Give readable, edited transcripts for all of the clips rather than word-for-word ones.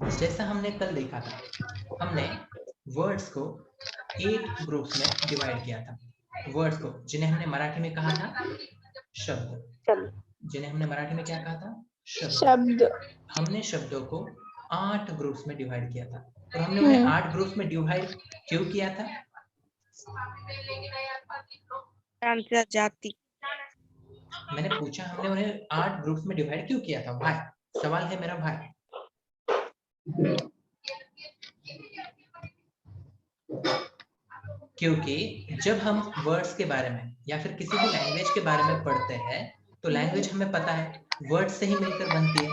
जैसा हमने कल देखा था, हमने वर्ड्स को 8 ग्रुप्स में डिवाइड किया था। वर्ड्स को, जिन्हें हमने मराठी में कहा था शब्द, जिन्हें हमने मराठी में क्या कहा था? शब्द। हमने शब्दों को 8 ग्रुप्स में डिवाइड किया था, और हमने उन्हें 8 ग्रुप्स में डिवाइड क्यों किया था? जाति। मैंने पूछा हमने उन्हें 8 ग्रुप्स में डिवाइड क्यों किया था भाई? सवाल है मेरा भाई। क्योंकि जब हम वर्ड्स के बारे में या फिर किसी भी लैंग्वेज के बारे में पढ़ते हैं, तो लैंग्वेज हमें पता है वर्ड से ही मिलकर बनती है,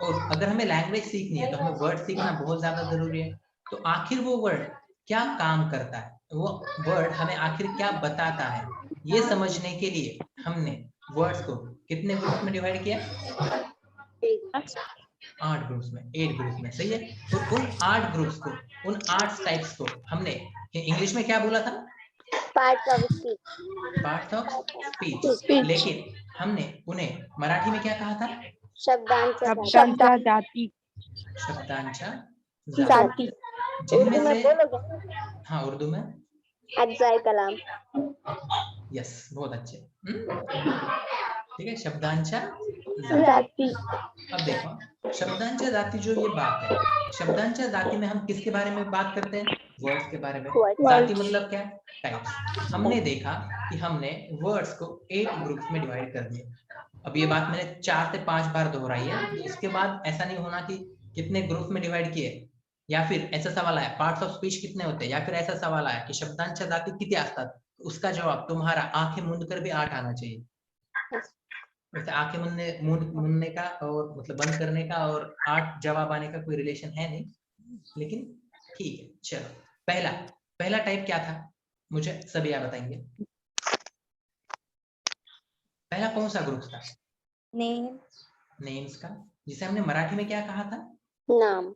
और अगर हमें लैंग्वेज सीखनी है तो हमें वर्ड सीखना बहुत ज्यादा जरूरी है। तो आखिर वो वर्ड क्या काम करता है, वो वर्ड हमें आखिर क्या बताता है, ये समझने के लिए हमने वर्ड्स को कितने ग्रुप में डिवाइड किया? 8 ग्रुप्स में, 8 ग्रुप्स में, सही है। तो उन 8 ग्रुप्स को, उन 8 टाइप्स को हमने इंग्लिश में क्या बोला था? Part of speech. Part of speech. लेकिन हमने उन्हें मराठी में क्या कहा था? शब्दांचा जाति। शब्दांचा जाति। जिनमें उर्दू में से, बोलोगे? हाँ उर्दू में अज्जाए कलाम। यस, बहुत अच्छे। ठीक है, शब्दांचा जाति। अब देखो, शब्दांचा जाति जो ये बात है, शब्दांचा जाति में हम किसके बारे में बात करते हैं? वर्ड्स के बारे में। जाति मतलब क्या? टाइप्स। हमने देखा कि हमने वर्ड्स को 8 ग्रुप्स में डिवाइड कर दिया। अब ये बात मैंने 4 से 5 बार दोहराई है, तो इसके बाद ऐसा नहीं होना कि कितने ग्रुप में डिवाइड किए, या फिर ऐसा सवाल आया पार्ट्स ऑफ स्पीच कितने होते हैं, या फिर ऐसा सवाल आया कि शब्दांचा जाति किती असतात, उसका जवाब तुम्हारा आंखें मूंद कर भी 8 आना चाहिए। वैसे आंखें मूंदने का और मतलब बंद करने का और 8 जवाब आने का कोई रिलेशन है नहीं, लेकिन ठीक है। चलो, पहला टाइप क्या था, मुझे सभी आप बताएंगे। पहला कौन सा ग्रुप था? नेम्स का, जिसे हमने मराठी में क्या कहा था? नाम।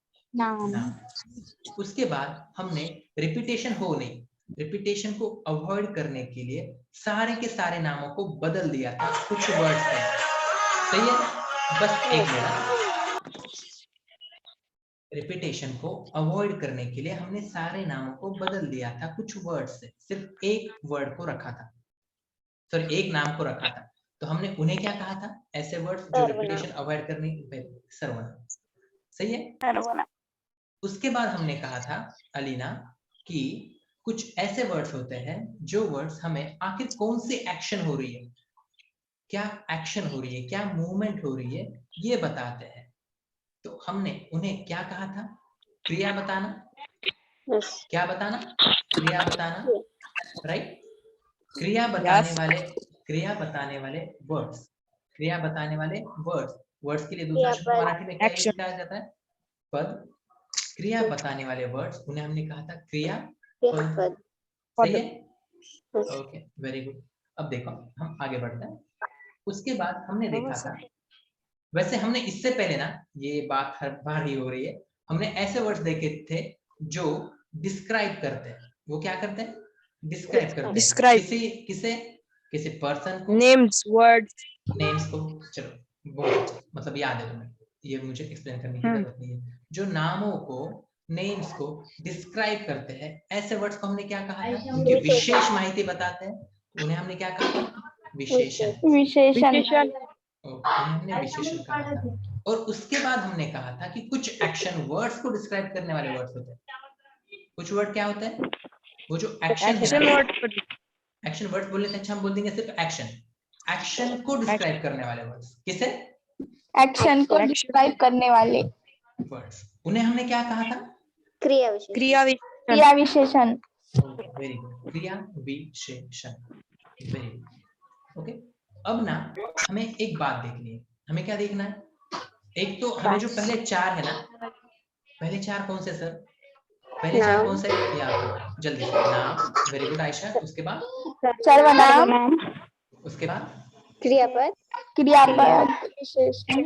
उसके बाद हमने रिपीटेशन को अवॉइड करने के लिए सारे के सारे नामों को बदल दिया था कुछ वर्ड्स से, सही है। बस एक मिनट, रिपीटेशन को अवॉइड करने के लिए हमने सारे नामों को बदल दिया था कुछ वर्ड से, सिर्फ एक वर्ड को रखा था, सॉरी एक नाम को रखा था। तो हमने उन्हें क्या कहा था? ऐसे वर्ड्स जो रिपीटेशन अवॉइड करने के, सर्वनाम, सही है। उसके बाद हमने कहा था अलीना कि कुछ ऐसे वर्ड्स होते हैं जो वर्ड्स हमें आखिर कौन सी एक्शन हो रही है, क्या एक्शन हो रही है, क्या मूवमेंट हो रही है, ये बताते हैं। तो हमने उन्हें क्या कहा था? क्रिया बताना। क्या बताना? क्रिया बताना, राइट। क्रिया बताने वाले वर्ड्स, क्रिया बताने वाले वर्ड्स के लिए दूसरा शब्द मराठी में क्या यूज किया जाता है? पद। क्रिया बताने वाले वर्ड्स, उन्हें हमने कहा था क्रिया पद, सही है। Okay, very good. अब देखो हम आगे बढ़ते हैं। उसके बाद हमने देखा था, वैसे हमने इससे पहले ना, ये बात हर बार ही हो रही है, हमने ऐसे वर्ड्स देखे थे जो डिस्क्राइब करते हैं। वो क्या करते हैं? डिस्क्राइब करते हैं। किसी पर्सन को, नेम्स वर्ड्स नेम्स को। चलो बहुत अच्छा, मतलब याद है तुम्हें, ये मुझे एक्सप्लेन करने की जरूरत नहीं है। जो नामों को, नेम्स को डिस्क्राइब करते हैं, ऐसे वर्ड्स को हमने क्या कहा था? उनकी विशेष माहिती बताते हैं, उन्हें हमने क्या कहा था? विशेषण। हमने विशेषण कहा था। और उसके बाद हमने कहा था कि कुछ एक्शन वर्ड्स को डिस्क्राइब करने वाले वर्ड्स होते हैं। कुछ वर्ड क्या होते हैं? वो जो एक्शन है ना, एक्शन वर्ड बोलने से अच्छा हम बोल देंगे सिर्फ एक्शन को डिस्क्राइब करने वाले वर्ड्स। किसे? एक्शन को डिस्क्राइब करने वाले वर्ड्स, उन्हें हमने क्या कहा था? क्रिया विशेषण। वेरी गुड, क्रिया विशेषण, वेरी गुड। ओके, अब ना हमें एक बात देखनी है। हमें क्या देखना है? एक तो हमें जो पहले 4 है ना, पहले 4 कौन से सर? पहले 4 कौन से? याद जल्दी से। नाम, वेरी गुड आयशा। उसके बाद सर्वनाम, उसके बाद क्रियापद, विशेषण।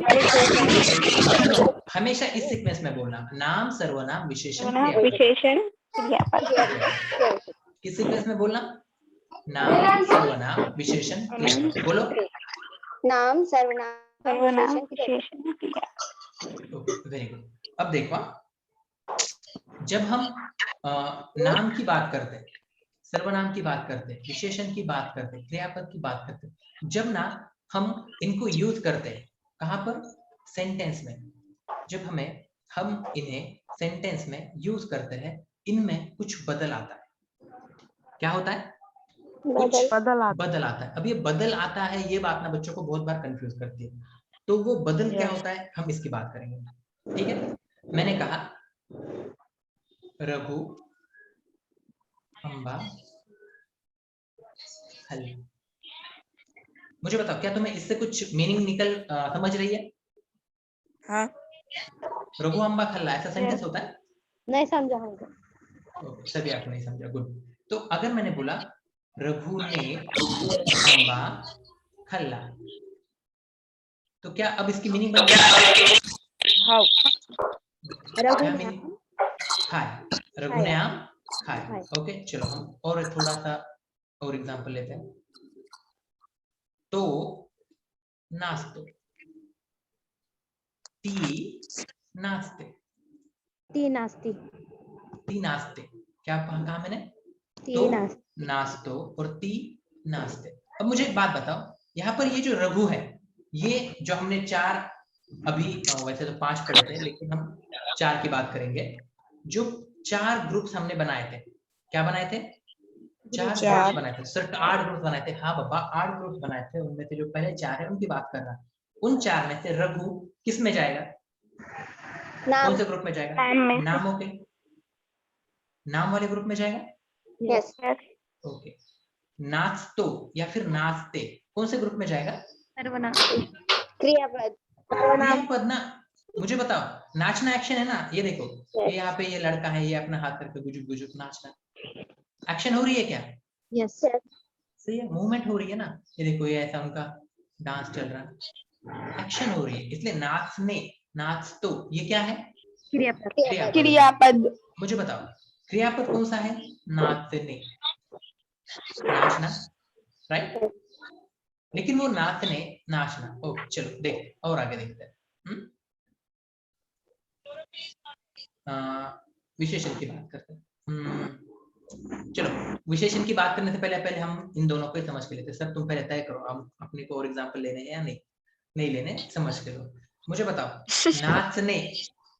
हमेशा इस सीक्वेंस में बोलना, नाम, सर्वनाम, विशेषण, विशेषण, क्रियापद। किस सीक्वेंस में बोलना? नाम, सर्वनाम, विशेषण, क्रियापद। बोलो। नाम, सर्वनाम, विशेषण, क्रिया। Very good. अब देखो, जब हम नाम की बात करते हैं, सर्वनाम की बात करते हैं, विशेषण की बात करते हैं, क्रियापद की बात करते हैं, जब ना हम इनको यूज करते हैं, कहाँ पर? सेंटेंस में। जब हम इन्हें सेंटेंस में यूज करते हैं, इनमें कुछ बदल आता है। क्या होता है? कुछ बदल आता है। अब ये बदल आता है, ये बात ना बच्चों को बहुत बार कंफ्यूज करती है। तो वो बदल क्या होता है, हम इसकी बात करेंगे। ठीक है, मैंने कहा रघु, अम्बा, हल। मुझे बताओ, क्या तुम्हें इससे कुछ मीनिंग समझ रही है? हाँ। रघु, अम्बा, खल्ला, ऐसा सेंटेंस होता है? नहीं समझा हमको। ओके, सभी आपको नहीं समझा, गुड। तो अगर मैंने बोला रघु ने अम्बा खल्ला, तो क्या अब इसकी मीनिंग बन गई? क्या मीनिंग? खाए। रघु ने आम खाए। ओके, चलो हम और थोड़ा सा और एग्जांपल लेते हैं। तो नाश्तो, ती नाश्ते, ती नास्ती, ती नाश्ते। क्या कहा मैंने? ती तो नास्ती। नाश्तो और ती नाश्ते। अब मुझे एक बात बताओ, यहाँ पर ये जो रघु है, ये जो हमने 4 अभी वैसे तो 5 पढ़े थे, लेकिन हम 4 की बात करेंगे। जो 4 ग्रुप्स हमने बनाए थे, क्या बनाए थे? 4 ग्रुप्स बनाए थे। सिर्फ 8 ग्रुप्स बनाए थे। हाँ बाबा, 8 ग्रुप्स बनाए थे। उनमें से जो पहले 4 है उनकी बात कर रहा है। उन 4 में से रघु किस में जाएगा? कौन से ग्रुप में जाएगा? नामों के, नाम वाले ग्रुप में जाएगा। यस। ओके। नाचतो या फिर नाचते कौन से ग्रुप में जाएगा? सर्वनाम। क्रियापद। क्रियापद ना। मुझे बताओ, नाचना एक्शन है ना? ये देखो, ये यहाँ पे ये लड़का है, ये अपना हाथ करके गुजुक गुजुक नाचना, एक्शन हो रही है क्या? यस। सही है, मूवमेंट हो रही है ना। ये देखो, ये ऐसा उनका डांस चल रहा है, एक्शन हो रही है। इसलिए नाचने, नाचतो, ये क्या है? क्रियापद। क्रियापद। मुझे बताओ, क्रियापद कौन सा है? नाचने, नाचना, राइट। लेकिन वो नाचने, नाचना। ओके, चलो देखते और आगे देखते हैं। विशेषण की बात करते हैं। चलो, विशेषण की बात करने से पहले हम इन दोनों को ही समझ के लेते हैं। सब तुम पहले तय करो, हम अपने को और एग्जाम्पल लेने हैं या नहीं लेने, समझ के लो। मुझे बताओ, नाचने,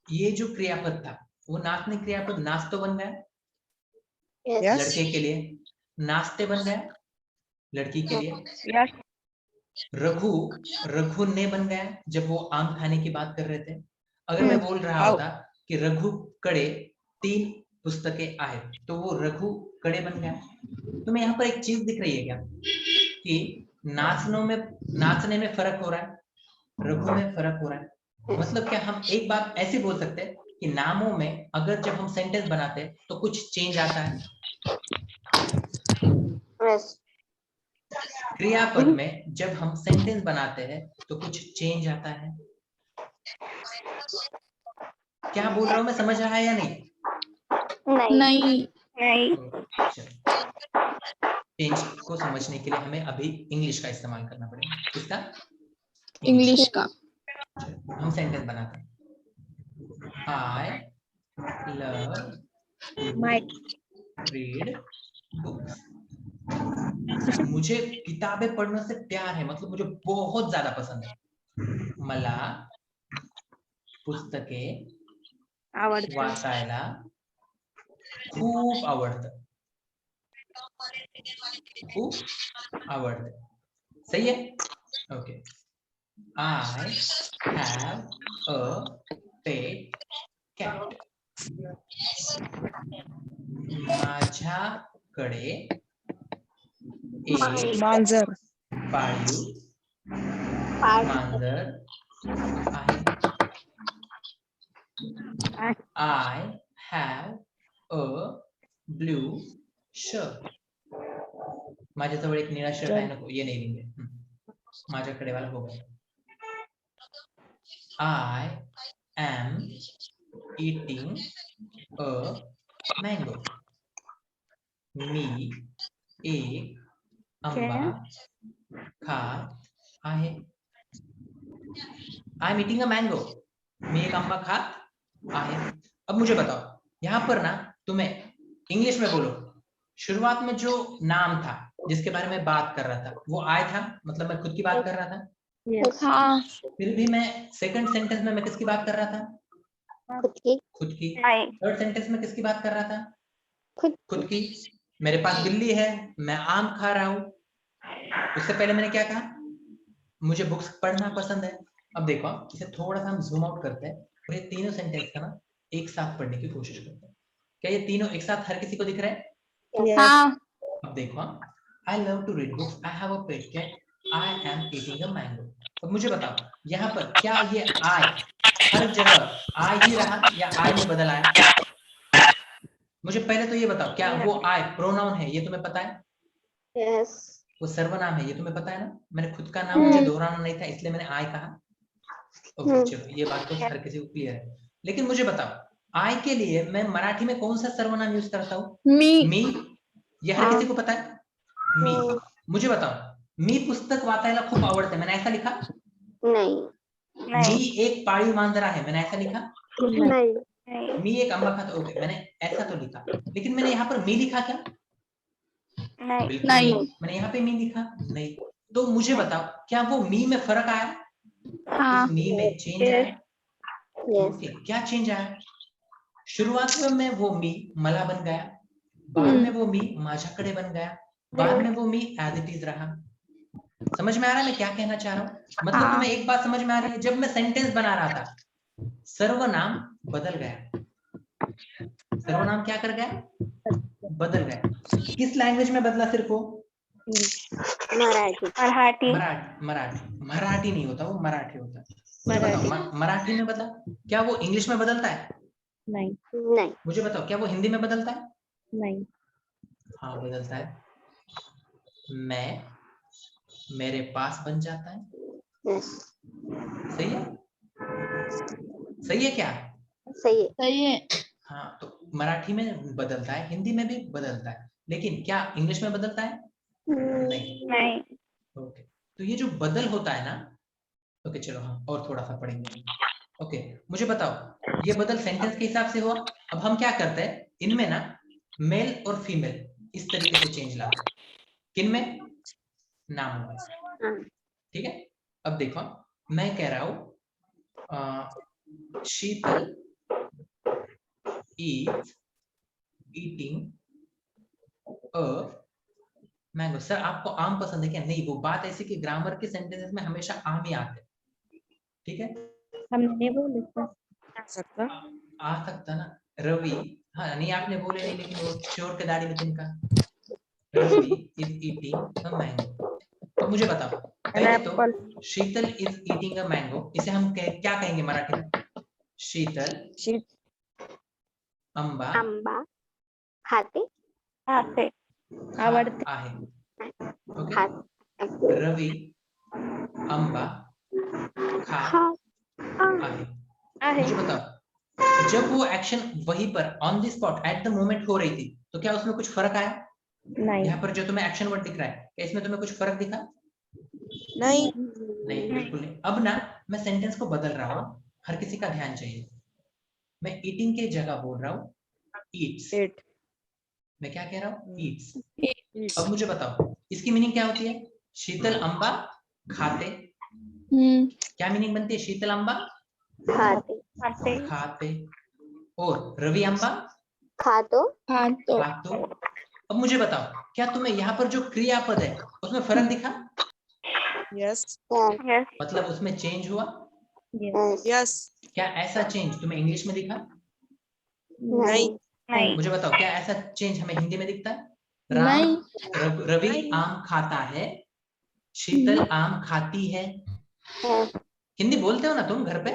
ये जो क्रियापद था, वो नाचने क्रियापद नाचतो बन गया Yes. लड़के के लिए, नाचते बन गया लड़की के लिए। रघु, रघु ने बन गया जब वो आम खाने की बात कर रहे थे। अगर मैं बोल रहा होता कि रघु कड़े 3 पुस्तकें आए, तो वो रघु कड़े बन गया। तुम्हें यहाँ पर एक चीज दिख रही है क्या कि नाचने में फर्क हो रहा है, रघु में फर्क हो रहा है। मतलब क्या हम एक बात ऐसी बोल सकते हैं कि नामों में अगर जब हम सेंटेंस बनाते हैं तो कुछ चेंज आता है। Yes. क्रियापद में जब हम सेंटेंस बनाते हैं तो कुछ चेंज आता है। क्या बोल रहा हूं मैं, समझ रहा है या नहीं? नहीं। चेंज को समझने के लिए हमें अभी इंग्लिश का इस्तेमाल करना पड़ेगा। किसका? इंग्लिश का। हम सेंटेंस बनाते हैं। I love to read books. मुझे किताबें पढ़ने से प्यार है, मतलब मुझे बहुत ज्यादा पसंद है। मला पुस्तके वाचायला खूप आवडतं, खूप आवडतं। सही है? Okay. I have a pet cat. माझ्याकडे एक मांजर पाळीव मांजर आहे. I have a blue shirt. माझ्याजवळ एक निळा शर्ट आहे. नको, ये नहीं लेंगे. माझ्याकडे वाला हो गया. I am eating a mango. मी एक आंबा खात आहे. I am eating a mango. मी एक आंबा खात आहे। अब मुझे बताओ यहाँ पर ना तुम्हें इंग्लिश में बोलो, शुरुआत में जो नाम था जिसके बारे में बात कर रहा था वो आई था, मतलब मैं खुद की बात कर रहा था। हाँ। फिर भी मैं सेकंड सेंटेंस में मैं किसकी बात कर रहा था? खुद की। थर्ड सेंटेंस में किसकी बात कर रहा था? खुद की। मेरे पास बिल्ली है, मैं आम खा रहा हूँ। उससे पहले मैंने क्या कहा? मुझे बुक्स पढ़ना पसंद है। अब देखो इसे थोड़ा सा हम जूम आउट करते हैं और ये तीनों सेंटेंस का ना एक साथ पढ़ने की कोशिश करते हैं। क्या ये तीनों एक साथ हर किसी को दिख रहे हैं? हाँ। अब देखो, I love to read books, I have a pet cat, I am eating a mango। अब मुझे बताओ यहाँ पर क्या ये I हर जगह I ही रहा या I में बदल आया? मुझे पहले तो ये बताओ, क्या वो I प्रोनाउन है ये तुम्हें पता है? यस। वो सर्वनाम है ये तुम्हें पता है ना? मैंने खुद का नाम मुझे दोहराना नहीं था इसलिए मैंने I कहा। ओके चलो ये बात तो हर किसी को क्लियर है। लेकिन मुझे बताओ I के लिए मैं मराठी में कौन सा सर्वनाम यूज करता हूँ? मी। ये हर किसी को पता है? मी। मुझे बताओ मी पुस्तक वाचायला खूप आवडते, मैंने ऐसा लिखा? नहीं। मी एक पाळीव मांजरा है, मैंने ऐसा लिखा? नहीं। मी एक आंबा खाता, ओके मैंने ऐसा तो लिखा। लेकिन मैंने यहाँ पर मी लिखा क्या? बिल्कुल नहीं। मैंने यहाँ पे मी लिखा नहीं। तो मुझे बताओ क्या वो मी में फर्क आया? हाँ। इस मी में चेंज आया? ओके क्या चेंज आया? शुरुआत में वो मी मला बन गया, बाद में वो मी माझ्याकडे बन गया, बाद में वो मी एज इट इज रहा। समझ में आ रहा है मैं क्या कहना चाह रहा हूँ? मतलब तुम्हें एक बात समझ में आ रही है, जब मैं सेंटेंस बना रहा था सर्वनाम बदल गया। सर्वनाम क्या कर गया? बदल गया। किस लैंग्वेज में बदला सिर्फ वो? मराठी। मराठी नहीं होता, वो मराठी होता है। मुझे बताओ मराठी में बदला, क्या वो इंग्लिश में बदलता है? नहीं। मुझे बताओ क्या वो हिंदी में बदलता है? नहीं। हाँ बदलता है। मैं मेरे पास बन जाता है। यस। सही है? सही है क्या? सही है। हाँ तो मराठी में बदलता है, हिंदी में भी बदलता है, लेकिन क्या इंग्लिश में बदलता है? नहीं। ओके तो ये जो बदल होता है ना, ओके चलो हाँ और थोड़ा सा पढ़ेंगे। ओके मुझे बताओ ये बदल सेंटेंस के हिसाब से हुआ। अब हम क्या करते हैं इनमें ना मेल और फीमेल इस तरीके से चेंज लाते हैं। किन में? नाम में। ठीक है अब देखो मैं कह रहा हूं शीतल is eating a mango. Sir आपको आम पसंद है क्या? नहीं, वो बात ऐसी कि ग्रामर के सेंटेंसेस में हमेशा आम ही आते हैं। ठीक है हमने बोले आ सकता ना। रवि, हाँ नहीं आपने बोले नहीं, लेकिन वो चोर के दाढ़ी में तिनका। Ravi is eating a mango. अब मुझे बताओ पहले तो Sheetal is eating a mango, इसे हम क्या कहेंगे मराठी में? शीतल आंबा खाते आवडते आहे। ओके रवि आंबा खा आहे। मुझे बताओ जब वो एक्शन वहीं पर on the spot at the moment हो रही थी तो क्या उसमें कुछ फर्क आया? नहीं। यहाँ पर जो तुम्हें एक्शन वर्ड दिख रहा है क्या इसमें तुम्हें कुछ फर्क दिखा? नहीं। बिल्कुल नहीं। अब ना मैं सेंटेंस को बदल रहा हूँ, हर किसी का ध्यान चाहिए। मैं ईटिंग के जगह बोल रहा हूँ ईट्स। मैं क्या कह रहा हूँ? ईट्स। अब मुझे बताओ इसकी मीनिंग क्या होती है? शीतल अम्बा खाते। क्या मीनिंग बनती है? शीतल अम्बा खाते और रवि अम्बा खातो। अब मुझे बताओ क्या तुम्हें यहाँ पर जो क्रियापद है उसमें फर्क दिखा? यस। मतलब उसमें चेंज हुआ? यस। क्या ऐसा चेंज तुम्हें इंग्लिश में दिखा? नहीं। मुझे बताओ क्या ऐसा चेंज हमें हिंदी में दिखता है? राम रवि आम खाता है, शीतल आम खाती है। हिंदी बोलते हो ना तुम घर पे?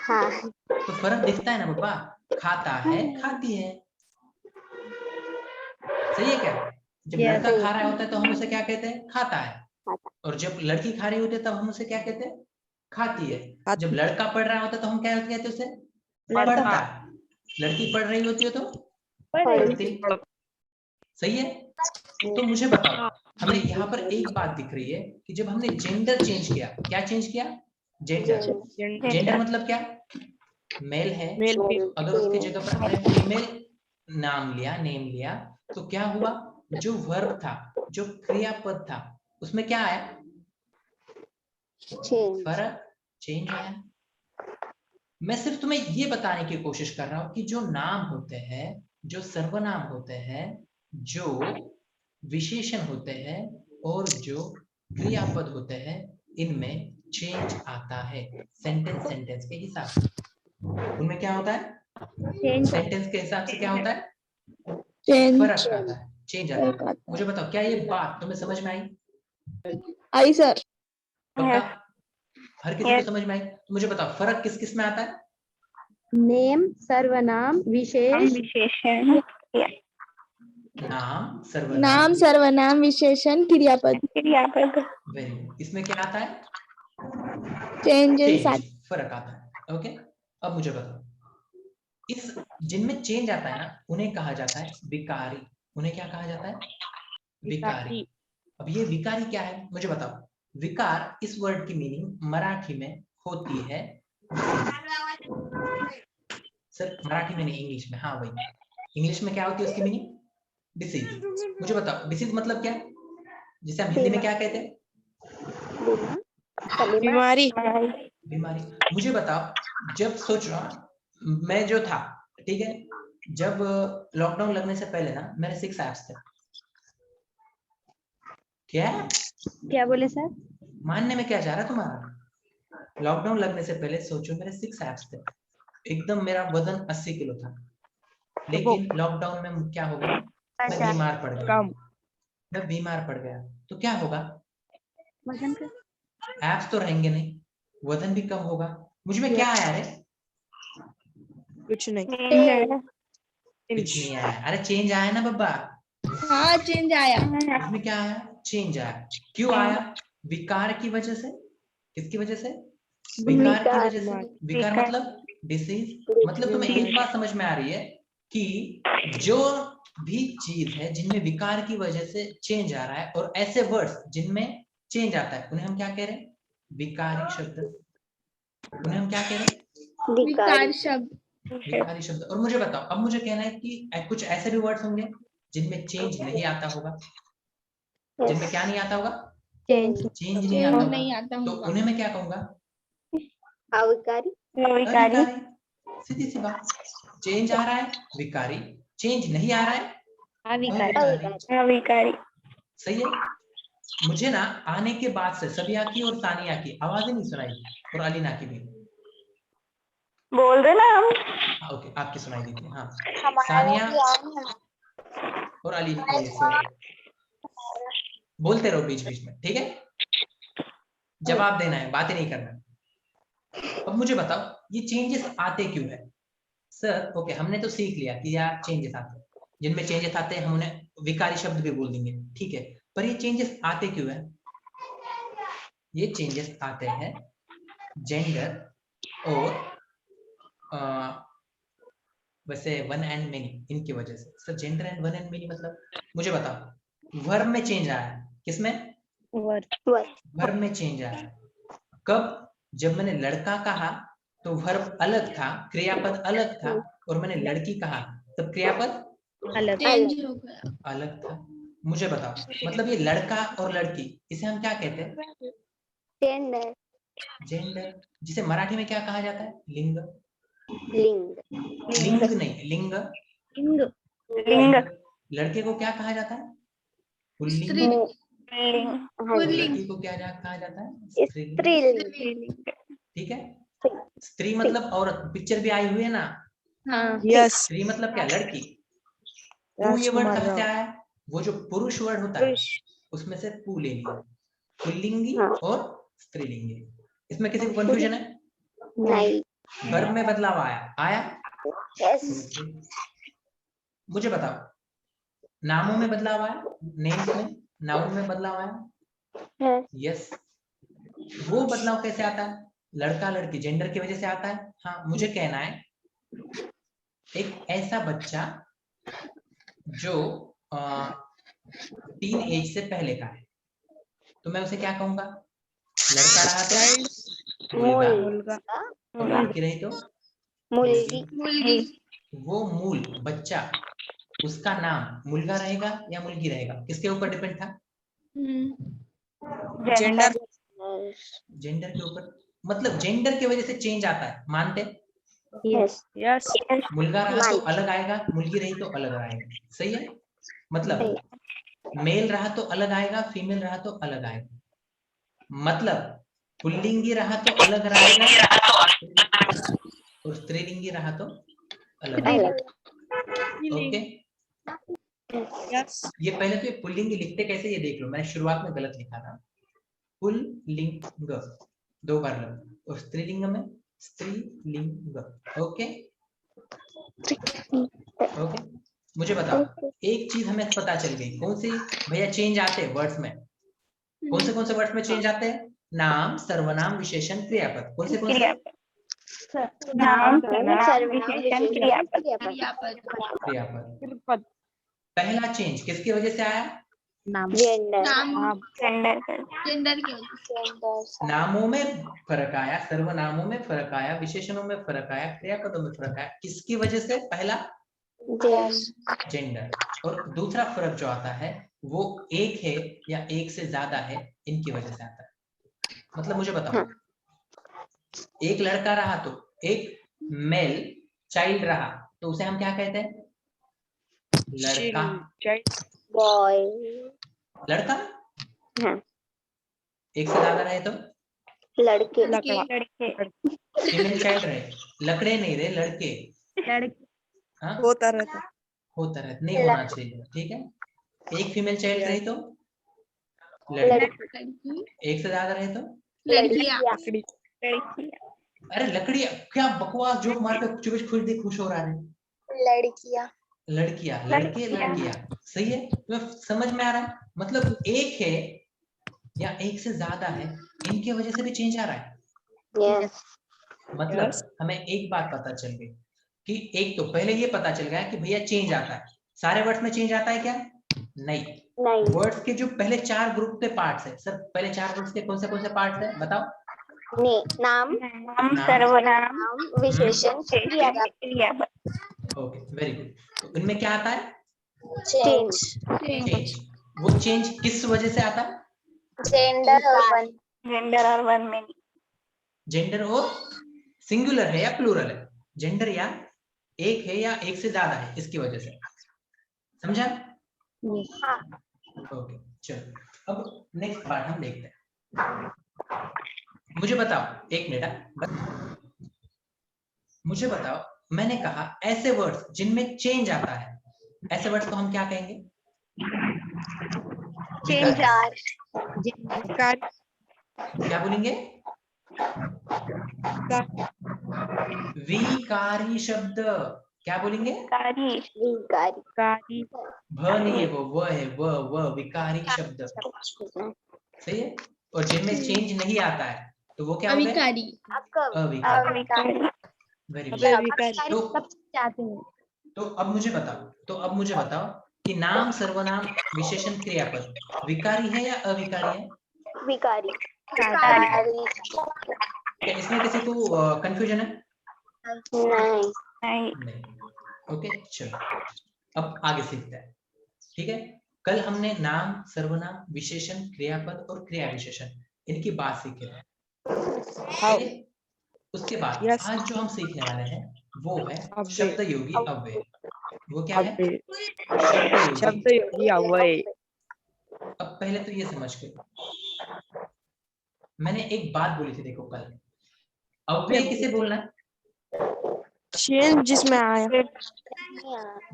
हाँ। तो फर्क दिखता है ना बाबा, खाता है खाती है। सही है क्या? जब लड़का खा रहा होता है तो हम उसे क्या कहते हैं? खाता है। और जब लड़की खा रही होती है तब हम उसे क्या कहते हैं? खाती है। जब लड़का पढ़ रहा होता है तो हम क्या कहते हैं उसे? पढ़ता है। लड़की पढ़ रही होती है तो पढ़ती। सही है? तो मुझे बताओ हमें यहाँ पर एक बात दिख रही है कि जब हमने जेंडर चेंज किया, क्या चेंज किया? जेंडर। जेंडर मतलब क्या? मेल है, मेल अगर उसकी जगह पर हमने फीमेल नाम लिया, नेम लिया, तो क्या हुआ, जो वर्ब था, जो क्रियापद था, उसमें क्या आया, चेंज। फर्क, चेंज आया। मैं सिर्फ तुम्हें ये बताने की कोशिश कर रहा हूं कि जो नाम होते हैं, जो सर्वनाम होते हैं, जो विशेषण होते हैं और जो क्रियापद होते हैं, इनमें चेंज आता है सेंटेंस के हिसाब से। उनमें क्या होता है, सेंटेंस के हिसाब से क्या होता है, फर्क आता है, चेंज आता है। मुझे बताओ, क्या ये बात तुम्हें समझ में आई सर? पक्का? हर किसी को समझ में आई? तो मुझे बताओ, फर्क किस किस में आता है? नेम सर्वनाम विशेषण। नाम नाम, सर्वनाम, विशेषण, क्रियापद। Very good. इसमें क्या आता है, चेंजेस। चेंज, फर्क आता है। ओके, अब मुझे बताओ, इस जिनमें चेंज आता है ना, उन्हें कहा जाता है विकारी। उन्हें क्या कहा जाता है, विकारी। अब ये विकारी क्या है, मुझे बताओ। विकार, इस वर्ड की मीनिंग मराठी में होती है, सर मराठी में नहीं, इंग्लिश में, हाँ वही, इंग्लिश में क्या होती है उसकी मीनिंग, डिसीज। मुझे बताओ, डिसीज मतलब क्या है, जिसे हम हिंदी में क्या कहते हैं, बीमारी। बीमारी। मुझे बताओ, जब सोचो, मैं जो था, ठीक है, जब लॉकडाउन लगने से पहले ना मेरे 6 एप्स थे। क्या बोले सर? मानने में क्या जा रहा तुम्हारा? लॉकडाउन लगने से पहले सोचो, मेरे 6 एप्स थे, एकदम मेरा वजन 80 किलो था, लेकिन लॉकडाउन में क्या हो गया, मैं बीमार पड़ गया। मैं बीमार पड़ गया तो क्या होगा, वजन का एप्स तो रहेंगे नहीं, वजन भी कम होगा। मुझ में क्या आया रे, कुछ नहीं। कुछ नहीं आया। अरे चेंज आया ना बब्बा, हाँ, चेंज आया। इसमें क्या आया, चेंज आया। क्यों आया, विकार की वजह से। किसकी वजह से, विकार की वजह से। विकार मतलब डिसीज। मतलब तुम्हें एक बात समझ में आ रही है कि जो भी चीज है जिनमें विकार की वजह से चेंज आ रहा है, और ऐसे वर्ड्स जिनमें चेंज आता है, उन्हें हम क्या कह रहे हैं, विकारी शब्द। उन्हें हम क्या कह रहे हैं, विकार शब्द। विकारी शब्द। और मुझे बताओ, अब मुझे कहना है कि कुछ ऐसे भी वर्ड्स होंगे जिनमें चेंज नहीं आता होगा, जिनमें क्या नहीं आता होगा, चेंज चेंज नहीं आता होगा, तो उन्हें मैं क्या कहूंगा, अविकारी। अविकारी। सीधी सी बात, चेंज आ रहा है विकारी, चेंज नहीं आ रहा है अविकारी। सही है। मुझे ना आने के बाद से सबिया की और सानिया की आवाजें नहीं सुनाई, और अलीना की भी। बोल रहे ना हम। ओके, आपकी सुनाई दी थी। हाँ, सानिया और अलीना, सॉरी, बोलते रहो बीच बीच में, ठीक है, जवाब देना है, बातें नहीं करना। अब मुझे बताओ, ये चेंजेस आते क्यों है सर? ओके, हमने तो सीख लिया कि यार चेंजेस आते हैं, जिनमें चेंजेस आते हैं हम उन्हें विकारी शब्द भी बोल देंगे, ठीक है, पर ये चेंजेस आते क्यों है? ये चेंजेस आते हैं जेंडर और वैसे वन एंड मेनी, इनकी वजह से। Sir gender and one and many मतलब, मुझे बताओ, वर्ब में चेंज आया है, किसमें, वर्ब में चेंज आया है। कब, जब मैंने लड़का कहा तो वर्ब अलग था, क्रियापद अलग था, और मैंने लड़की कहा तब क्रियापद चेंज हो गया, अलग था। मुझे बताओ, मतलब ये लड़का और लड़की, इसे हम क्या कहते हैं, जेंडर। जेंडर, जिसे मराठी में क्या कहा जाता है, लिंग। लिंग। लिंग नहीं, लिंग। लिंग। लड़के को क्या कहा जाता है, पुल्लिंग। लड़की को क्या कहा जाता है, स्त्रीलिंग। ठीक है, स्त्री मतलब औरत, पिक्चर भी आई हुई है ना। हाँ, यस। स्त्री मतलब क्या, लड़की। पू ये वर्ड कहां से आया, वो जो पुरुष वर्ड होता है उसमें से पू ले लिया, पुल्लिंगी और स्त्रीलिंगी। इसमें किसी को कंफ्यूजन है? नहीं। वर्ब में बदलाव आया। यस। मुझे बताओ, नामों में बदलाव आया, नेम्स में, नाउन में बदलाव आया, यस। वो बदलाव कैसे आता है, लड़का लड़की जेंडर की वजह से आता है। हाँ, मुझे कहना है, एक ऐसा बच्चा जो टीन एज से पहले का है, तो मैं उसे क्या कहूंगा, लड़का रहा तो मुलगा, और लड़की रही तो मुलगी मुलगी वो मूल बच्चा, उसका नाम मुलगा रहेगा या मुलगी रहेगा, किसके ऊपर डिपेंड था? जेंडर जेंडर के ऊपर। मतलब जेंडर की वजह से चेंज आता है, मानते? यस यस मुलगा रहा तो मान अलग आएगा, मुलगी रही तो अलग आएगा, सही है? मतलब मेल रहा तो अलग आएगा, फीमेल रहा तो अलग आएगा। मतलब पुल्लिंगी रहा तो अलग आएगा और स्त्रीलिंगी रहा तो अलग आएगा। ओके, यस ये पहले तो ये पुल्लिंगी लिखते कैसे ये देख लो, मैंने शुरुआत में गलत लिखा था। पुल्लिंग 2 बार लगा और स्त्रीलिंग में स्त्रीलिंग। ओके ओके, मुझे बताओ एक चीज हमें पता चल गई, कौन सी भैया चेंज आते हैं वर्ड्स में? कौन से वर्ड्स में चेंज आते हैं? नाम, सर्वनाम, विशेषण, क्रियापद। कौन से? नाम सर्वनाम सर्वनाम विशेषण विशेषण क्रियापद क्रियापद। क्रियापद पहला चेंज किसकी वजह से आया? नाम जेंडर नाम जेंडर जेंडर की वजह से नामों में फर्क आया, सर्वनामों में फर्क आया, विशेषणों में फर्क आया, क्रियापदों में फर्क आया। किसकी वजह से? पहला जेंडर। और दूसरा फर्क जो आता है वो एक है या एक से ज्यादा है, इनकी वजह से आता है। मतलब मुझे बताओ, एक लड़का रहा तो एक मेल चाइल्ड रहा तो उसे हम क्या कहते हैं? लड़का। बॉय लड़का। हाँ एक से ज्यादा रहे तो लड़के लकड़ा फीमेल चाइल्ड रहे, लकड़े नहीं रहे, लड़के। हाँ, होता रहता होता रहता, नहीं होना चाहिए, ठीक है। एक फीमेल चाइल्ड रही तो लड़की, लड़की एक से ज्यादा रहे तो लड़कियां लकड़ी अरे लकड़ी, क्या बकवास जोक मार के चुप खुद ही खुश हो रहा है। लड़कियां लड़कियां, लड़के, लड़कियां, सही है। तो समझ में आ रहा है, मतलब एक है या एक से ज्यादा है, इनकी वजह से भी चेंज आ रहा है। यस मतलब हमें एक बात पता चल गई कि एक तो पहले ये पता चल गया कि भैया चेंज आता है। सारे वर्ड्स में चेंज आता है क्या? नहीं। वर्ड्स के जो पहले 4 ग्रुप के पार्ट्स है, सर पहले 4 वर्ड्स के कौन से पार्ट्स है बताओ? नाम सर्वनाम, विशेषण क्रियापद ओके, वेरी गुड। तो इनमें क्या आता है? Change change. वो चेंज किस वजह से आता है? जेंडर और वन में जेंडर और सिंगुलर है या प्लूरल है, जेंडर या एक है या एक से ज्यादा है, इसकी वजह से। समझा? ओके, चलो अब नेक्स्ट पार्ट हम देखते हैं। मुझे बताओ, एक मिनट, मुझे बताओ, मैंने कहा ऐसे वर्ड्स जिनमें चेंज आता है, ऐसे वर्ड्स को हम क्या कहेंगे? कार क्या बोलेंगे? विकारी शब्द। क्या बोलेंगे? कारी भ नहीं है, वो है, वो विकारी शब्द, सही है। और जिनमें चेंज नहीं आता है तो वो क्या हो गए? अविकारी अविकारी। Very good. चाहते हैं तो अब मुझे बताओ कि नाम, सर्वनाम, विशेषण, क्रियापद विकारी है या अविकारी है? विकारी क्या इसमें किसी को कंफ्यूजन है? नहीं। ओके, चलो अब आगे सीखते हैं, ठीक है। कल हमने नाम, सर्वनाम, विशेषण, क्रियापद और क्रिया विशेषण इनकी बात सीखे थे, ठीक है? उसके बाद आज जो हम सीखने वाले हैं वो है शब्द योगी अव्यय। वो क्या है? शब्द योगी अव्यय। अब पहले तो ये समझ के, मैंने एक बात बोली थी, देखो कल, अव्यय किसे बोलना है? चेंज जिसमें आया,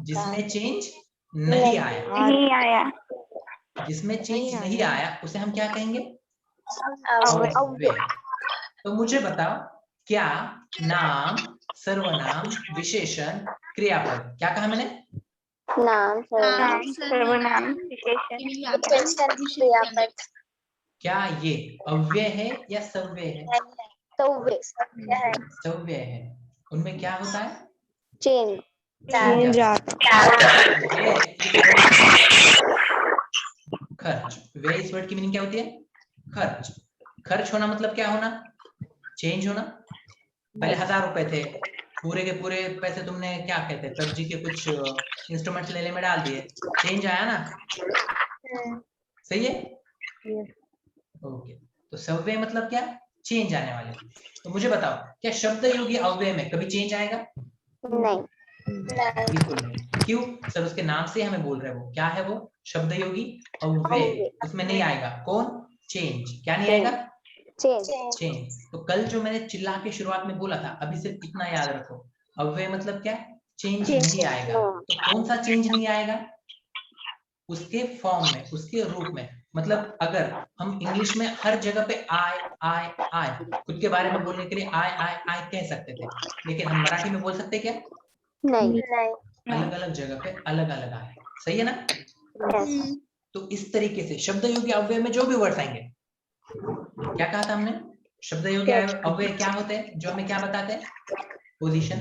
जिसमें चेंज नहीं आया। जिसमें चेंज नहीं आया उसे हम क्या कहेंगे? अव्यय। तो मुझे बताओ, क्या नाम, सर्वनाम, विशेषण, क्रियापद, क्या कहा मैंने? नाम सर्वनाम क्रियापद क्या ये अव्यय है या सव्यय है? सव्यय है। उनमें क्या होता है? चेंज खर्च। व्यय इस वर्ड की मीनिंग क्या होती है? खर्च। खर्च होना मतलब क्या होना? चेंज होना। पहले 1000 रुपए थे, पूरे के पूरे पैसे तुमने क्या कहते हैं पबजी के कुछ इंस्ट्रूमेंट्स लेने में डाल दिए, चेंज आया ना? सही है? ओके, तो सव्यय मतलब क्या? चेंज आने वाले। तो मुझे बताओ, क्या शब्द योगी अव्यय में कभी चेंज आएगा? नहीं। बिल्कुल नहीं। क्यों? सर उसके नाम से हमें बोल रहे हैं, वो क्या है? वो शब्द योगी अव्यय, उसमें नहीं आएगा कौन? चेंज। क्या नहीं आएगा? चेंज। चेंज। तो कल जो मैंने चिल्ला के शुरुआत में बोला था, अभी सिर्फ इतना याद रखो, अव्यय मतलब क्या? चेंज नहीं आएगा। तो कौन सा चेंज नहीं आएगा? उसके फॉर्म में, उसके रूप में। मतलब अगर हम इंग्लिश में हर जगह पे आई आई आई, खुद के बारे में बोलने के लिए आई आई आई कह सकते थे, लेकिन हम मराठी में बोल सकते क्या? नहीं। अलग अलग जगह पे अलग अलग आए। सही है ना? यस। तो इस तरीके से शब्द योगी अव्यय में जो भी वर्ड्स आएंगे, क्या कहा था हमने? शब्द योगी अव्यय क्या होते हैं जो हमें क्या बताते हैं? पोजीशन।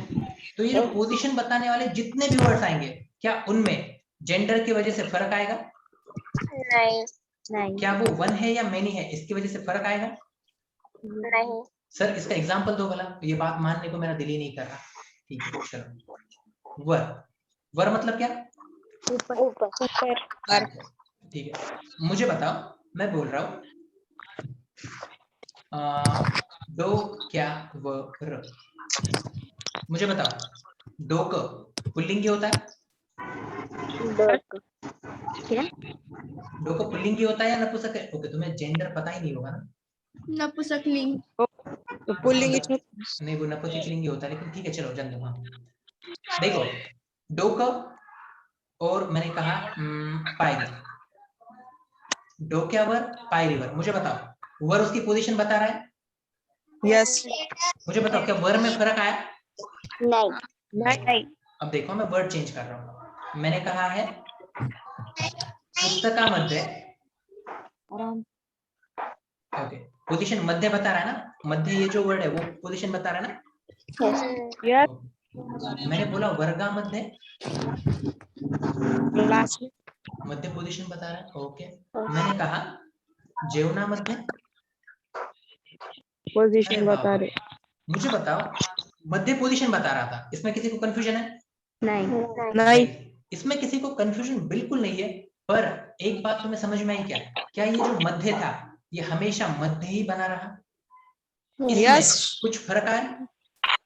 तो ये जो पोजीशन बताने वाले जितने भी वर्ड्स आएंगे, क्या उनमें जेंडर की वजह से फर्क आएगा? नहीं। क्या वो वन है या मेनी है, इसकी वजह से फर्क आएगा? नहीं। सर इसका एग्जांपल दो भला। ये बात मानने को मेरा दिल ही नहीं कर रहा। ठीक है चलो। वर, वर मतलब क्या? ऊपर। ठीक है, मुझे बताओ, मैं बोल रहा हूं दो क्या वर, मुझे बताओ दो का पुल्लिंगी होता है? दो का पुल्लिंगी होता है या नपुंसक है? ओके, तुम्हें जेंडर पता ही नहीं होगा ना? नपुंसकलिंग। तो पुल्लिंग नहीं, वो नपुंसकलिंगी होता है, लेकिन ठीक है चलो जान दो। हाँ देखो, डो का और मैंने कहा पायरी, डो क्या वर, पायरी वर। मुझे बताओ वर उसकी पोजीशन बता रहा है? यस। मुझे बताओ क्या वर में फर्क आया? नहीं। नहीं। अब देखो मैं वर्ड चेंज कर रहा हूँ। मैंने कहा है पुस्तकामध्ये, ओके, पोजीशन मध्य बता रहा है ना? मध्य ये जो वर्ड है वो पोजीशन बता रहा है ना? यस। मैंने बोला वर्गामध्ये, क्लास मध्य पोजीशन बता रहा है। ओके, मैंने कहा जेवणामध्ये, पोजीशन अरे बता बाप रहे। रे, मुझे बताओ मध्य पोजीशन बता रहा था, इसमें किसी को कंफ्यूजन है? नहीं। इसमें किसी को कंफ्यूजन बिल्कुल नहीं है। पर एक बात तुम्हें समझ में आई क्या? क्या ये जो मध्य था ये हमेशा मध्य ही बना रहा? इसमें यस। कुछ फर्क आया?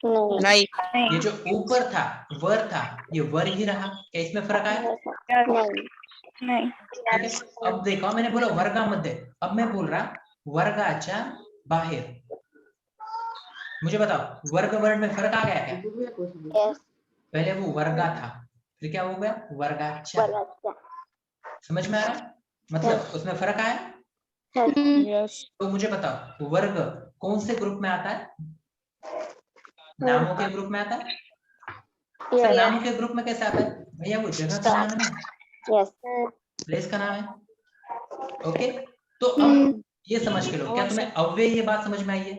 नहीं। ये जो ऊपर था वर था, ये वर ही रहा, क्या इसमें फर्क आया? नहीं। ठीक है, अब देखो मैंने बोला वर्गामध्ये, अब मैं बोल रहा वर्गाच्या बाहेर। मुझे बताओ वर्ग वर्ड में फर्क आ गया क्या? यस। पहले वो वर्गा था, फिर क्या हो गया? वर्गाच्या। समझ में आ रहा है? मतलब उसमें फर्क आया? यस। तो मुझे बताओ वर्ग कौन से ग्रुप में आता है? नामों के ग्रुप में आता है? सर नामों के ग्रुप में कैसे आता है? भैया वो जगह का नाम है ना, यस। प्लेस का नाम है। ओके, तो अब ये समझ के लो, क्या तुम्हें अव्यय ये बात समझ में आई है?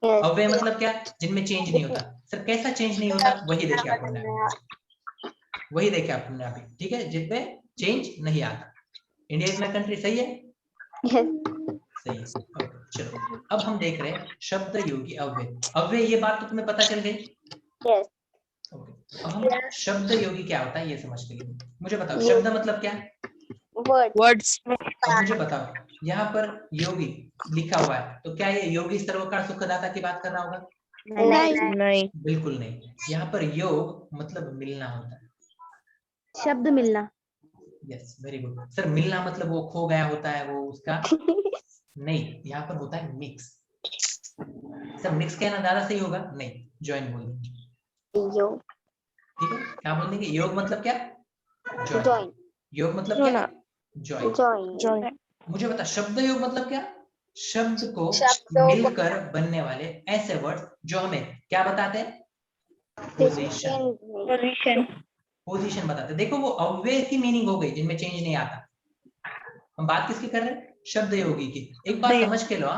अव्यय मतलब क्या? जिनमें चेंज नहीं होता। सर कैसा चेंज नहीं होता? वही देखे आपने अभी, वही देखे आपने अभी। ठीक है, जिसमें चेंज नहीं आता। इंडिया इज माय कंट्री, सही है? सही है। ओके चलो, अब हम देख रहे हैं शब्द योगी अव्यय। अव्यय ये बात तो तुम्हें पता चल गई? यस। ओके, अब हम शब्द योगी क्या होता है ये समझ के लिए। मुझे बताओ शब्द मतलब क्या? वर्ड्स। अब मुझे बताओ यहाँ पर योगी लिखा हुआ है, तो क्या ये योगी सर्वकाल सुखदाता की बात कर रहा होगा? नहीं। बिल्कुल नहीं। यहाँ पर योग मतलब मिलना होता है। शब्द मिलना। Yes, very good sir. मिलना मतलब वो खो गया होता है वो उसका, नहीं, यहाँ पर होता है मिक्स। सर मिक्स कहना ज्यादा सही होगा? नहीं, ज्वाइन बोल देंगे। ठीक है, क्या बोल देंगे? योग मतलब क्या? ज्वाइन। योग मतलब क्या? ज्वाइन। मुझे बता शब्द योग मतलब क्या? शब्द को मिलकर बनने वाले ऐसे वर्ड जो हमें क्या बताते हैं? पोजीशन। पोजीशन बताते। देखो वो अव्यय की मीनिंग हो गई जिनमें चेंज नहीं आता। हम बात किसकी कर रहे हैं? शब्द योगी की। एक बात समझ के लो,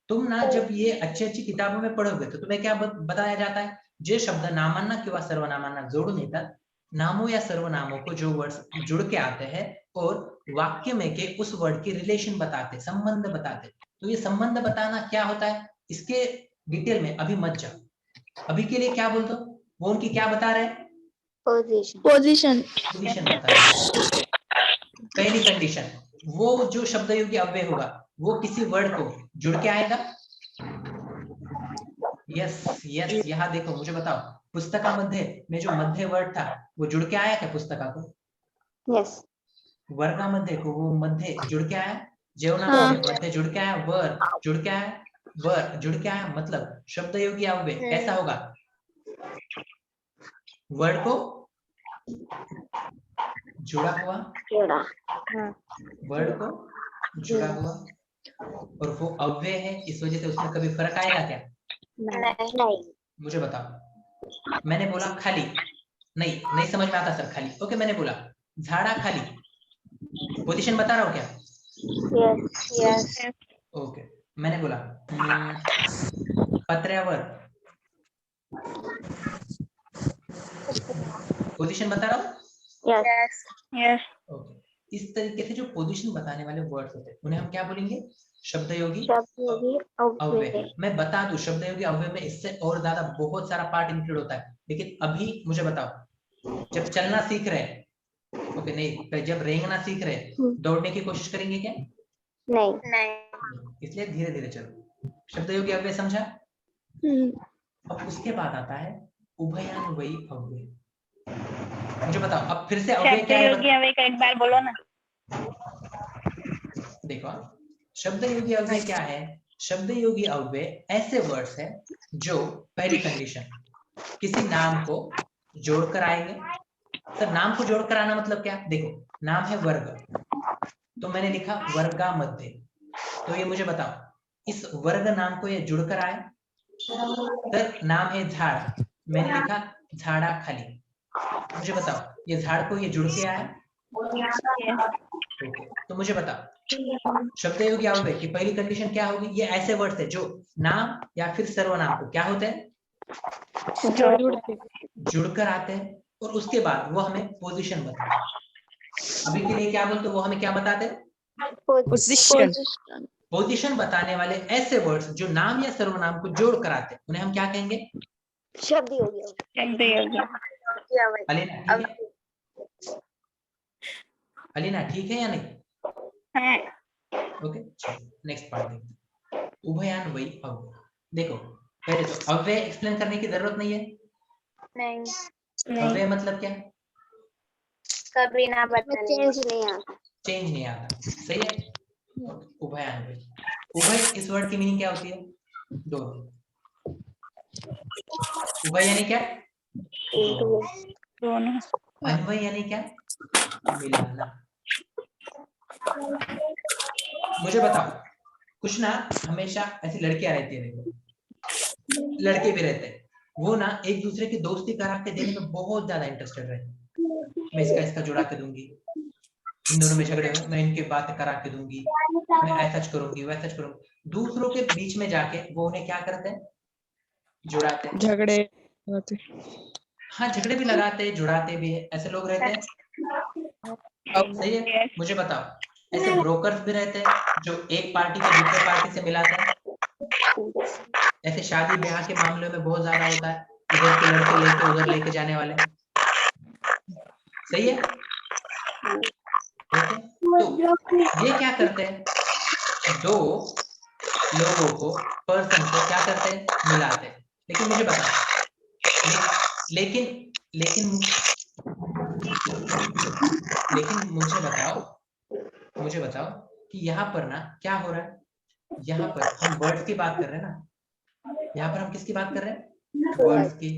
तुम ना जब ये अच्छी अच्छी किताबों में पढ़ोगे तो तुम्हें क्या बताया जाता है? जे शब्द नामांना किंवा सर्वनामांना जोडून येतात, नामों या सर्वनामों को जो वर्ड्स जुड़ के आते हैं और वाक्य में के उस वर्ड की रिलेशन बताते, संबंध बताते। तो ये संबंध बताना क्या होता है, इसके डिटेल में अभी मत जाओ। अभी के लिए क्या बोल दो, वो उनकी क्या बता रहे हैं? पोजीशन पोजीशन पोजीशन बता रहे हैं। पहली कंडीशन, वो जो शब्दयोगी अव्यय होगा वो किसी वर्ड को जुड़ के आएगा। यस यस, यहाँ देखो मुझे बताओ, पुस्तका मध्य में जो मध्य वर्ड था वो जुड़ के आया क्या पुस्तका को? यस वर्गा मध्य को वो मध्य जुड़ के आया, जेवना हाँ। मध्य जुड़ के आया, वर जुड़ के आया, वर जुड़ के आया, मतलब शब्दयोगी अव्यय कैसा होगा? वर्ड को जुड़ा हुआ, जुड़ा वर्ड को जुड़ा हुआ, और वो अव्यय है इस वजह से उसमें कभी फर्क आएगा क्या? नहीं मुझे बताओ। मैंने बोला खाली, नहीं समझ में आता सर खाली, ओके मैंने बोला झाड़ा खाली, पोजीशन बता रहा हूँ क्या? यस ओके मैंने बोला पत्र्यावर, पोजीशन बता रहा हूँ। यस ओके, इस तरीके से जो पोजीशन बताने वाले वर्ड्स होते हैं उन्हें हम क्या बोलेंगे? शब्दयोगी शब्दयोगी अव्यय। अव्यय मैं बता दूं शब्दयोगी अव्यय में इससे और ज्यादा बहुत सारा पार्ट इंक्लूड होता है, लेकिन अभी मुझे बताओ, जब चलना सीख रहे हैं, ओके नहीं, जब रेंगना सीख रहे हैं, दौड़ने की कोशिश करेंगे क्या? नहीं इसलिए धीरे धीरे चलो। शब्दयोगी अव्यय समझा? अब उसके बाद आता है उभयान्वयी अव्यय। मुझे बताओ अब फिर से अव्यय क्या है? शब्दयोगी अव्यय का एक बार बोलो ना। देखो शब्दयोगी अव्यय क्या है? शब्दयोगी अव्यय ऐसे वर्ड्स है जो पहली कंडीशन किसी नाम को जोड़कर आएंगे। सर नाम को जोड़कर आना मतलब क्या? देखो नाम है वर्ग, तो मैंने लिखा वर्गा मध्य, तो ये मुझे बताओ इस वर्ग नाम को ये जुड़कर आए। सर नाम है झाड़, मैंने लिखा झाड़ा खाली, मुझे बताओ ये झाड़ को ये जुड़ के आया। ओके तो मुझे बताओ शब्दयोगी अव्यय की पहली कंडीशन क्या होगी? ये ऐसे वर्ड्स है जो नाम या फिर सर्वनाम को क्या होते हैं? जुड़कर आते हैं, और उसके बाद वो हमें पोजीशन बताते हैं। अभी के लिए क्या बोलते, वो हमें क्या बताते हैं? पोजीशन। पोजीशन बताने वाले ऐसे वर्ड्स जो नाम या सर्वनाम को जोड़ कर आते हैं उन्हें हम क्या कहेंगे? शब्दयोगी अलीना ठीक है? अलीना ठीक है या नहीं? ओके नेक्स्ट पार्ट देखते हैं, उभयान्वयी अव्यय। देखो पहले तो अव्यय एक्सप्लेन करने की जरूरत नहीं है। नहीं अव्यय मतलब क्या? कभी ना बदलने, चेंज नहीं आता। सही है। उभयान्वयी, उभय इस वर्ड की मीनिंग क्या होती है? दोनों। उभय यानी क्या? दोनों। अन्वय यानी क्या? मिलाना। मुझे बताओ कुछ ना हमेशा ऐसी लड़कियां रहती है, देखो लड़के भी रहते हैं, वो ना एक दूसरे की दोस्ती करा के देने में बहुत ज्यादा इंटरेस्टेड रहते हैं। मैं इसका जुड़ा के दूंगी, इन दोनों में झगड़े में मैं इनके बातें करा के दूंगी, मैं ऐसा करूंगी वैसा करूंगी। दूसरों के बीच में जाके वो उन्हें क्या करते हैं? जुड़ाते हैं। झगड़े हाँ झगड़े भी लगाते हैं, जुड़ाते भी है, ऐसे लोग रहते हैं। सही है। मुझे बताओ ऐसे ब्रोकर्स भी रहते हैं जो एक पार्टी को दूसरे पार्टी से मिलाते हैं। ऐसे शादी ब्याह के मामले में बहुत ज्यादा होता है, इधर के लड़के लेके उधर लेके जाने वाले। सही है। तो ये क्या करते हैं? दो लोगों को, पर्सन को क्या करते हैं? मिलाते हैं। लेकिन मुझे बताओ, लेकिन मुझे बताओ कि यहाँ पर ना क्या हो रहा है? यहाँ पर हम वर्ड्स की बात कर रहे हैं ना, यहाँ पर हम किसकी बात कर रहे हैं? वर्ड्स की।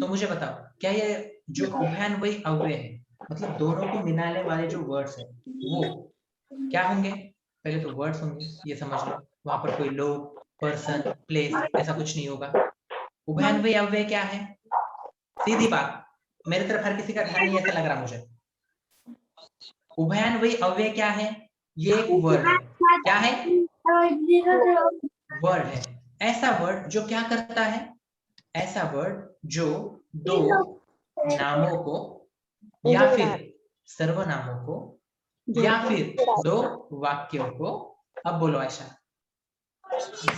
तो मुझे बताओ क्या ये जो उभयान्वयी अव्यय है, मतलब दोनों को मिलाने वाले जो वर्ड्स है वो क्या होंगे? पहले तो वर्ड्स होंगे, ये समझ लो, वहां पर कोई लोग, पर्सन, प्लेस ऐसा कुछ नहीं होगा। उभयान्वयी अव्यय क्या है? सीधी बात, मेरे तरफ हर किसी का ध्यान नहीं ऐसा लग रहा मुझे। उभयान्वयी अव्यय क्या है? ये एक वर्ड है। क्या है? वर्ड है। ऐसा वर्ड जो क्या करता है? ऐसा वर्ड जो दो नामों को या फिर सर्वनामों को या फिर दो वाक्यों को, अब बोलो आयशा,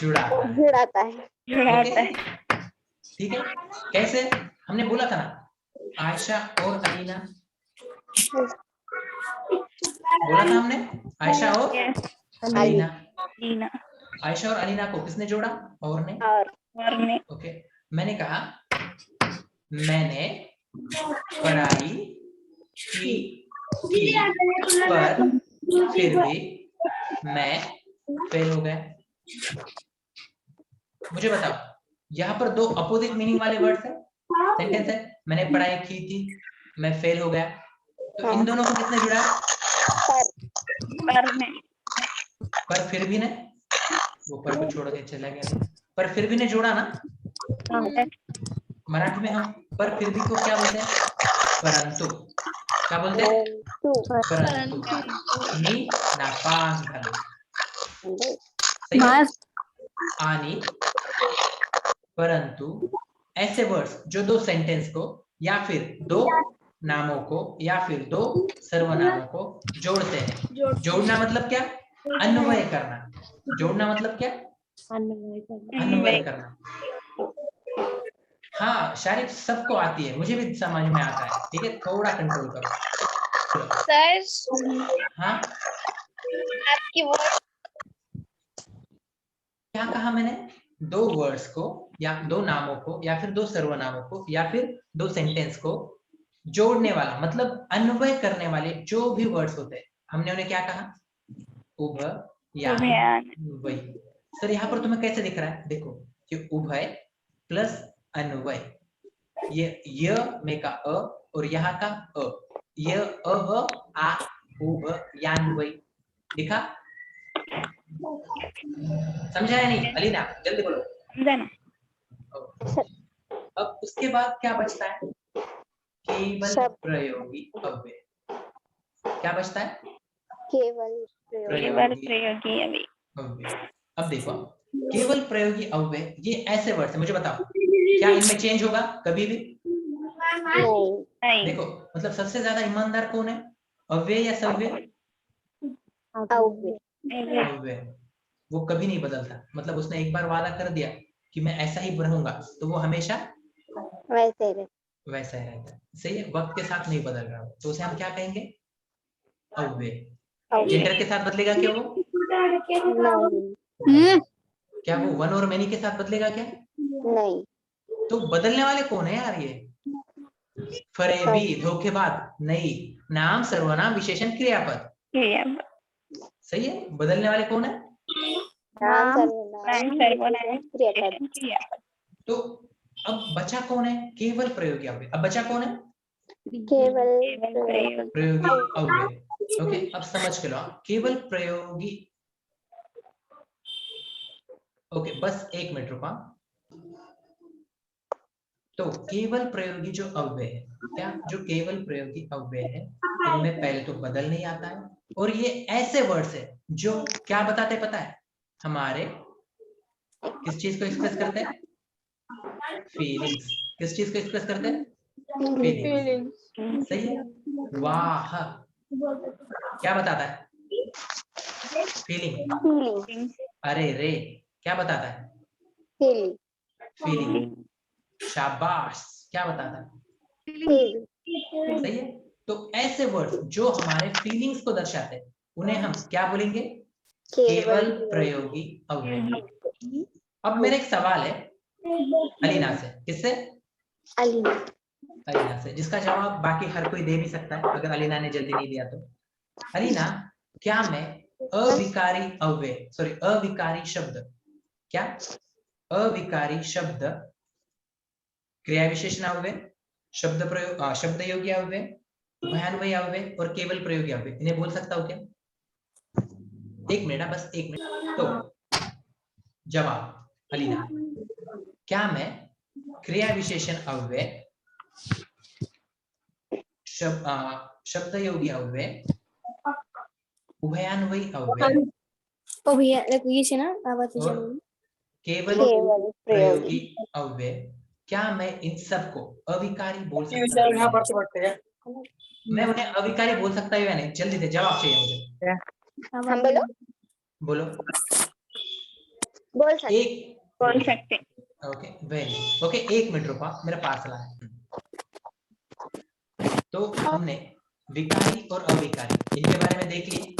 जुड़ाता है। जुड़ाता है। ओके? ठीक है। कैसे? हमने बोला था ना आयशा और अलीना, बोला था हमने आयशा और अलीना। आयशा और अलीना को किसने जोड़ा? और ने। ओके, मैंने कहा मैंने पढ़ाई की पर फिर भी मैं फेल हो गया। मुझे बताओ यहाँ पर दो अपोजिट मीनिंग वाले वर्ड्स है, सेंटेंस है। मैंने पढ़ाई की थी, मैं फेल हो गया। तो इन दोनों को किसने जुड़ा? पर फिर भी ने, वो पर को छोड़ के चला गया, पर फिर भी ने जोड़ा ना। मराठी में हम पर फिर भी को क्या बोलते हैं? परंतु। क्या बोलते हैं? परंतु मी नापास झालो। सही है? आणि परंतु ऐसे वर्ड्स जो दो सेंटेंस को या फिर दो नामों को या फिर दो सर्वनामों को जोड़ते हैं। जोड़ना मतलब क्या? अन्वय करना। जोड़ना मतलब क्या? अन्वय करना। हाँ शारिफ, सबको आती है, मुझे भी समझ में आता है, ठीक है, थोड़ा कंट्रोल करो। सर हाँ आपकी वर्ड क्या कहा मैंने? दो वर्ड्स को या दो नामों को या फिर दो सर्वनामों को या फिर दो सेंटेंस को जोड़ने वाला मतलब अन्वय करने वाले जो भी वर्ड्स होते हैं, हमने उन्हें क्या कहा? उभय यान वही। सर यहाँ पर तुम्हें कैसे दिख रहा है? देखो कि उभय प्लस अन्वय, ये य में का अ और यहाँ का अ, य अ आ उभ यान्वय दिखा? समझा या नहीं? अलीना जल्दी बोलो। अब उसके बाद क्या बचता है? केवल प्रयोगी अव्यय। क्या बचता है? केवल प्रयोगी अव्यय। अब देखो केवल प्रयोगी अव्यय ये ऐसे वर्ड है, मुझे बताओ क्या इनमें चेंज होगा कभी भी? नहीं। देखो मतलब सबसे ज्यादा ईमानदार कौन है? अव्यय या सव्यय? अव्यय। वो कभी नहीं बदलता, मतलब उसने एक बार वादा कर दिया कि मैं ऐसा ही बनूंगा तो वो हमेशा वैसा ही रहता है। सही है, वक्त के साथ नहीं बदल रहा, तो उसे हम क्या कहेंगे? अव्यय। जेंडर के साथ बदलेगा क्या वो? क्या वो वन और मेनी के साथ बदलेगा क्या? नहीं। तो बदलने वाले कौन है यार? ये फरेबी, धोखेबाज नहीं, नाम सर्वनाम विशेषण क्रियापद। सही है, बदलने वाले कौन है? तो अब बचा कौन है? केवल प्रयोगी अव्यय। अब बचा कौन है? केवल प्रयोगी अव्यय। ओके, अब समझ के लो केवल प्रयोगी। ओके बस एक मिनट रुका। तो केवल प्रयोगी जो अव्यय है, क्या जो केवल प्रयोगी अव्यय है इनमें पहले तो बदल नहीं आता है, और ये ऐसे वर्ड्स है जो क्या बताते पता है? हमारे किस चीज को एक्सप्रेस करते हैं? फीलिंग्स। किस चीज को एक्सप्रेस करते हैं? फीलिंग्स। सही है। वाह क्या बताता है? फीलिंग। अरे रे क्या बताता है? फीलिंग। शाबाश क्या बताता है? सही है। तो ऐसे वर्ड्स जो हमारे फीलिंग्स को दर्शाते हैं उन्हें हम क्या बोलेंगे? केवल प्रयोगी अव्यय। अब मेरा एक सवाल है अलीना से। किससे? अलीना से, जिसका जवाब बाकी हर कोई दे भी सकता है अगर अलीना ने जल्दी नहीं दिया तो। अलीना, क्या मैं अविकारी अव्यय अविकारी शब्द, क्या अविकारी शब्द क्रिया विशेषण अव्यय, शब्द प्रयोग शब्द योगी अव्यय, उभयान्वयी अव्यय और केवल प्रयोगी अव्यय इन्हें बोल सकता हूं क्या? एक मिनट, बस एक मिनट। तो जवाब अलीना, क्या मैं क्रिया विशेषण अव्यय, शब्द योगी अव्यय, उभयान्वयी अव्यय और केवल प्रयोगी अव्यय, क्या मैं इन सबको अविकारी बोल सकता हूँ? मैं उन्हें अविकारी बोल सकता हूँ या नहीं? जल्दी से जवाब चाहिए मुझे। हम बोलो। बोल सकते। ओके वेरी ओके, एक मिनट रुको, मेरा पार्सल आया। तो हमने विकारी और अविकारी इनके बारे में देख लिए।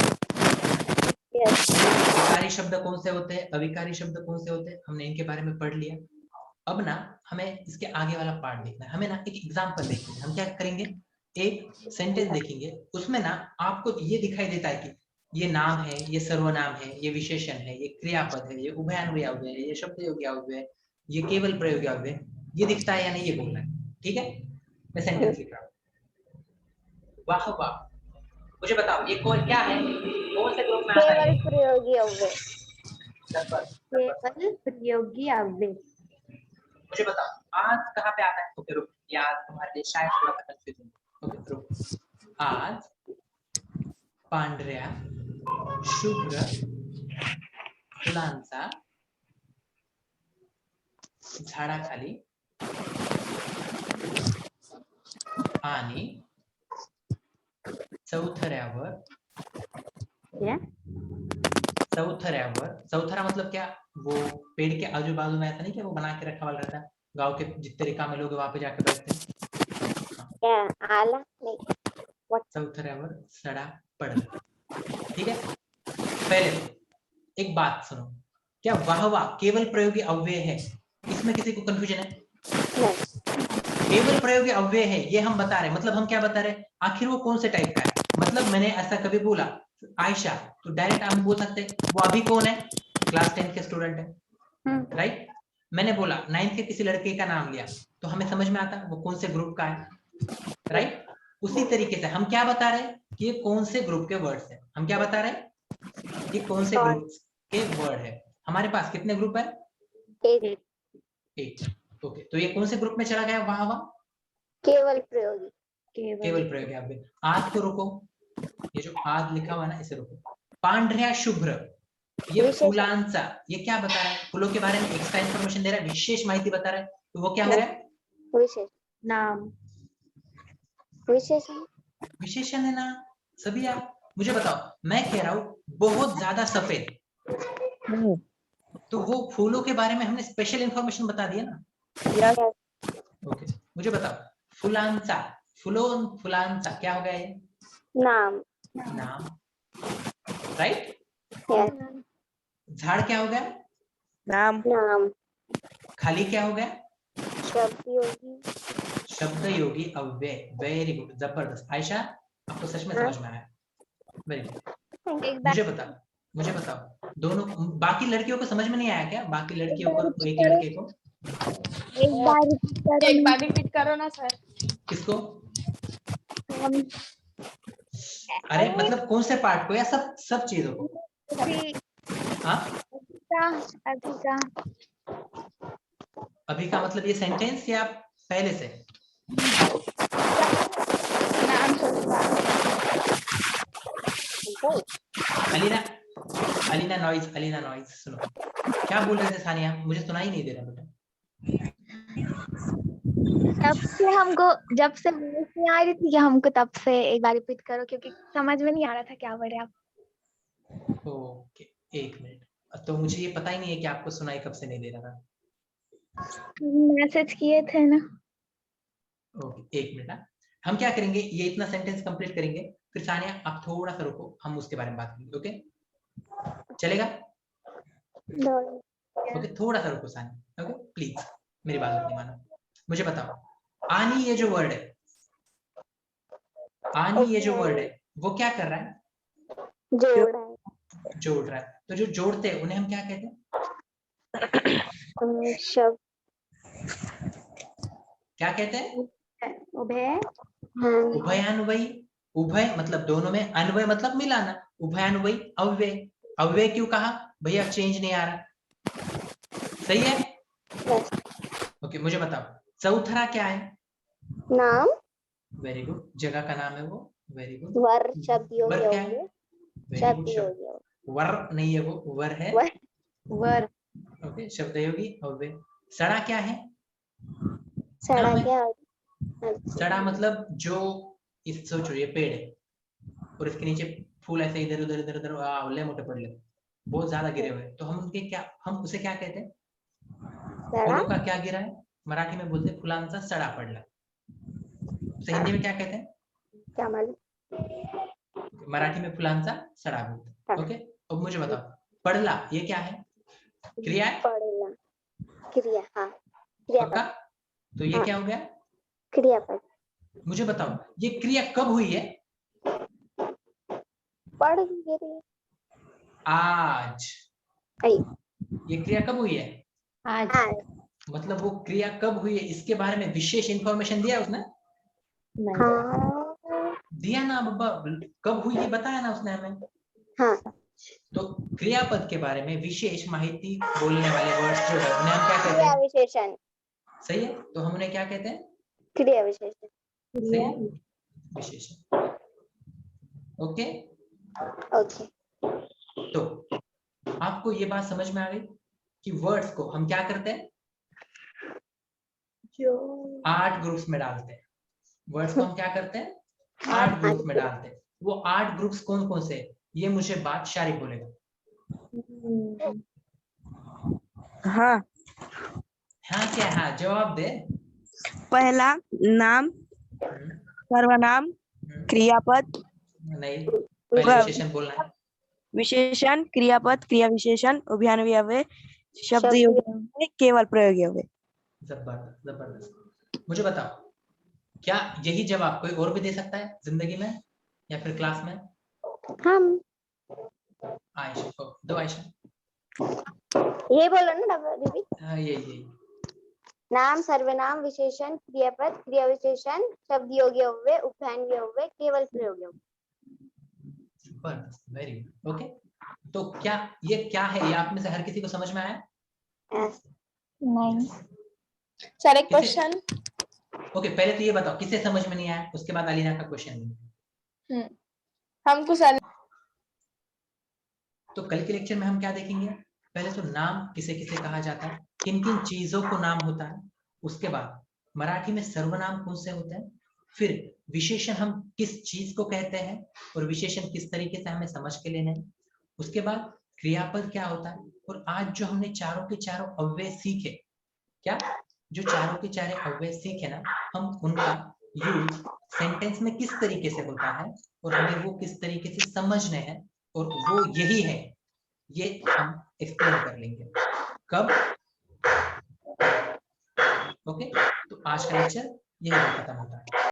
विकारी शब्द कौन से होते हैं, अविकारी शब्द कौन से होते हैं, हमने इनके बारे में पढ़ लिया। अब ना हमें इसके आगे वाला पार्ट देखना है, हमें ना एक एग्जांपल देखना है। हम क्या करेंगे, एक सेंटेंस देखेंगे, उसमें ना आपको ये दिखाई देता है कि ये नाम है, ये सर्वनाम है, ये विशेषण है, ये क्रियापद है, ये उभयान्वयी अव्यय है, ये शब्दयोगी अव्यय है, ये केवल प्रयोगी अव्यय है, ये दिखता है या नहीं ये बोलना है। ठीक है, मैं सेंटेंस लिख रहा हूँ। वाह वाह, मुझे बताओ ये कौन क्या है, कौन से ग्रुप में आता है? केवल प्रयोगी अव्यय। केवल प्रयोगी अव्यय। मुझे बताओ आज कहाँ पे आता है? ओके रुक, ये आज तुम्हारे लिए शायद थोड़ा सा कंफ्यूजन। ओके रुक, आज पांढऱ्या शुभ्र फुलांचा झाडाखाली आणि चौथऱ्यावर, चौथरा मतलब क्या, वो पेड़ के आजू बाजू में ऐसा नहीं क्या वो बना के रखा वाला रहता है, गांव के जितने रिकामे लोग वहां पे जाके बैठते हैं। आला नहीं, चौथऱ्यावर सडा पडला। ठीक है, पहले एक बात सुनो, क्या वाह वाह केवल प्रयोगी अव्यय है? इसमें किसी को कंफ्यूजन है? केवल प्रयोगी अव्यय है ये हम बता रहे हैं, मतलब हम क्या बता रहे हैं, आखिर वो कौन से टाइप का है। मतलब मैंने ऐसा कभी बोला आयशा, तो डायरेक्ट हम बोल सकते हैं वो अभी कौन है, क्लास 10 के स्टूडेंट है, राइट। मैंने बोला 9th के किसी लड़के का नाम लिया, तो हमें समझ में आता वो कौन से ग्रुप का है, राइट। उसी तरीके से हम क्या बता रहे हैं कि ये कौन से ग्रुप के वर्ड्स है, हम क्या बता रहे हैं ये कौन से ग्रुप के वर्ड है। हमारे पास कितने ग्रुप है? 8। ओके, तो ये कौन से ग्रुप में चला गया? वाह वाह केवल प्रयोगी, केवल प्रयोगी अव्यय। आज को रोको, ये जो आज लिखा हुआ ना इसे रोको। पांढऱ्या शुभ्र, ये फुलांचा, ये क्या बता रहा है? फूलों के बारे में एक्स्ट्रा इंफॉर्मेशन दे रहा है, विशेष माहिती बता रहा है, तो वो क्या हो गया? विशेष नाम, विशेषण, विशेषण है ना सभी। आप मुझे बताओ, मैं कह रहा हूँ बहुत ज्यादा सफेद, तो वो फूलों के बारे में हमने स्पेशल इंफॉर्मेशन बता दिया ना। ओके, मुझे बताओ फुलांचा, फुलांचा क्या हो गया ये? नाम, नाम, राइट। झाड़ क्या हो गया? नाम, नाम, खाली क्या हो गया? शब्दयोगी, शब्द योगी अव्यय। वेरी गुड, जबरदस्त आयशा, आपको सच में समझ में आया, वेरी गुड। मुझे बताओ दोनों बाकी लड़कियों को समझ में नहीं आया क्या? बाकी लड़कियों को, एक लड़के को एक बार रिपीट करो ना सर। किसको? अरे मतलब कौन से पार्ट को या सब चीजों को? हाँ, अभी का मतलब ये सेंटेंस या पहले से? अलीना नॉइज सुनो, क्या बोल रहे थे सानिया? मुझे सुनाई नहीं दे रहा बेटा। जब से नहीं आ रही थी हमको, तब से एक बार रिपीट करो क्योंकि समझ में नहीं आ रहा था क्या बोल रहे आप। ओके, एक मिनट। तो मुझे ये पता ही नहीं है कि आपको सुनाई कब से नहीं दे रहा था। मैसेज किए थे ना। ओके, एक मिनट। हम क्या करेंगे, ये इतना सेंटेंस कंप्लीट करेंगे, फिर सानिया आप थोड़ा सा रुको, हम उसके बारे में बात करेंगे। ओके, चलेगा? ओके, थोड़ा सा रुको सानिया। ओके प्लीज, मेरी बात नहीं मानो। मुझे बताओ, आनी ये जो वर्ड है, आनी ये जो वर्ड है वो क्या कर रहा है? जोड़ रहा है। तो जो जोड़ते हैं उन्हें हम क्या कहते हैं? शब्द, क्या कहते हैं? उभय, उभयान्वयी। उभय मतलब दोनों में, अन्वय मतलब मिलाना, उभयान्वयी अव्यय। अव्यय क्यों कहा भैया? चेंज नहीं आ रहा, सही है। ओके, मुझे बताओ चौथरा क्या है? नाम, वेरी गुड, जगह का नाम है वो, वेरी गुड। वर, शब्द योगी वर क्या है? अव्यय, वेरी गुड, शब्द वर नहीं है वो, वर है। वर, ओके, शब्द योगी अव्यय। सड़ा क्या है? सड़ा क्या? सड़ा मतलब जो, इस सोचो ये पेड़ है और इसके नीचे फूल ऐसे इधर उधर इधर उधर आवले मोटे पड़ले, बहुत ज्यादा गिरे हुए, तो हम उनके क्या, हम उसे क्या कहते हैं? फूलों का क्या गिरा है? मराठी में बोलते हैं फुलांचा सडा पडला। तो हिंदी में क्या कहते हैं? क्या मालूम। मराठी में फुलांचा सडा बोलते। ओके, अब मुझे बताओ, पडला ये क्या है? क्रिया है? पढ़ना क्रिया, हाँ पक्का? क्रियापद। तो ये हाँ। क्या हो गया? क्रियापद। मुझे बताओ ये क्रिया कब हुई है? पढ़ गिरी। आज। आई। ये क्रिया कब हुई है? आज। आज। मतलब वो क्रिया कब हुई है इसके बारे में विशेष इंफॉर्मेशन दिया उसने? नहीं। हाँ दिया ना बाबा, कब हुई ये बताया ना उसने हमें। हाँ। तो क्रियापद के बारे में विशेष माहिती बोलने वाले वर्ड्स जो है उन्हें हम क्या कहते क्रिया हैं? विशेषण। सही है, तो हम उन्हें क्या कहते हैं? क्रिया विशेषण। सही है, विशेषण। Okay, okay. तो आपको ये बात समझ में आ गई कि वर्ड्स को हम क्या करते हैं? जो 8 ग्रुप्स में डालते हैं। वर्ड्स को हम क्या करते हैं? 8 ग्रुप्स में डालते हैं। वो 8 ग्रुप्स कौन कौन से? ये मुझे बात शारिक बोलेगा। हाँ, हाँ क्या? हाँ जवाब दे। पहला नाम, सर्वनाम, क्रियापद, नहीं, पहले विशेषण बोलना है। विशेषण, क्रियापद, क्रिया विशेषण, उभयान्वयी अव्यय, शब्द शब्द योगी अव्यय, केवल प्रयोगी अव्यय। जबरदस्त जबरदस्त। मुझे बताओ, क्या यही जवाब कोई और भी दे सकता है जिंदगी में या फिर क्लास में? हम आयशा, दो आयशा। ये बोलो ना दीदी। हाँ यही। नाम, सर्वनाम, विशेषण, क्रियापद, क्रिया विशेषण, शब्द योगी अव्यय, उभयान्वयी अव्यय, केवल प्रयोगी अव्यय। Very good. ओके, तो क्या ये क्या है? ये आप में से हर किसी को समझ में आया? Yes. नहीं। सर एक किसे- क्वेश्चन। ओके, पहले तो ये बताओ किसे समझ में नहीं आया, उसके बाद अलीना का क्वेश्चन। हमको सर तो कल के लेक्चर में हम क्या देखेंगे? पहले तो नाम किसे किसे कहा जाता है, किन किन चीजों को नाम होता है। उसके बाद मराठी में सर्वनाम कौन से होते हैं, फिर विशेषण हम किस चीज को कहते हैं और विशेषण किस तरीके से हमें समझ के लेने हैं। उसके बाद क्रियापद क्या होता है, और आज जो हमने चारों के चारों अव्यय सीखे, क्या जो चारों के चारों अव्यय सीखे ना, हम उनका यूज सेंटेंस में किस तरीके से होता है और हमें वो किस तरीके से समझने हैं, और वो यही है, ये हम एक्सप्लेन कर लेंगे। कब? ओके, तो आज का लेक्चर यही खत्म होता है।